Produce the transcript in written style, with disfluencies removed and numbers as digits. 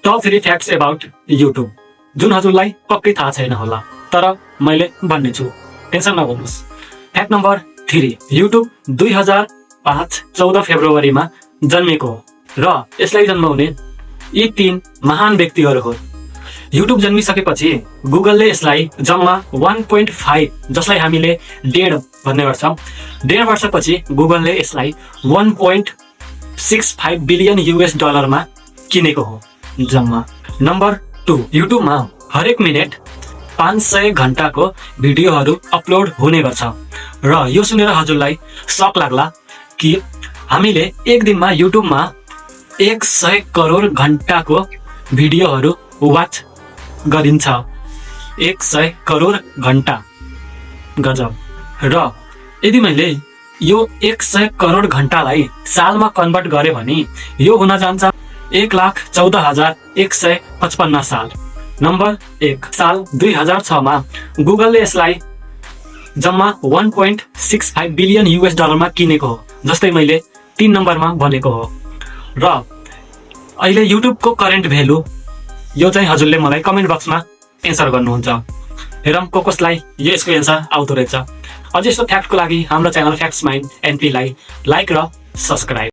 Top 3 facts about YouTube जुन हजुरलाई पक्कै थाहा छैन होला, तर मैले भन्ने छु, टेन्सन नगर्नुहोस्। फ्याक्ट नम्बर 3, युट्युब 2005 14 फेब्रुअरीमा जन्मेको हो र यसलाई जन्माउने यी 3 महान व्यक्तिहरू हो। युट्युब जन्मिसकेपछि गुगलले यसलाई जम्मा 1.5 जसलाई हामीले 1.5 भन्ने गर्छौँ, 1.5 वर्षपछि गुगलले यसलाई 1.65 बिलियन US डलरमा किनेको हो जम्मा। नम्बर 2, युट्युबमा हरेक मिनेट 500 घण्टाको भिडियोहरू अपलोड हुने गर्छ र यो सुनेर हजुरलाई शक लाग्ला कि हामीले एक दिनमा युट्युबमा 100 करोड घण्टाको भिडियोहरू वाच गरिन्छ। 100 करोड घण्टा, गजब। र यदि मैले यो 100 करोड घण्टालाई सालमा कन्भर्ट गरे भने यो हुन जान्छ 1,14,155 साल। नम्बर 1, साल 2006 मा गुगलले यसलाई जम्मा 1.65 बिलियन US डलरमा किनेको हो, जस्तै मैले 3 नम्बरमा भनेको हो। र अहिले युट्युबको करेन्ट भेल्यु यो चाहिँ हजुरले मलाई कमेन्ट बक्समा एन्सर गर्नुहुन्छ। हेरौँ कसलाई यसको एन्सर आउँदो रहेछ। अझै यस्तो फ्याक्टको लागि हाम्रो च्यानल फ्याक्ट्स माइन्ड NP लाई लाइक र सब्स्क्राइब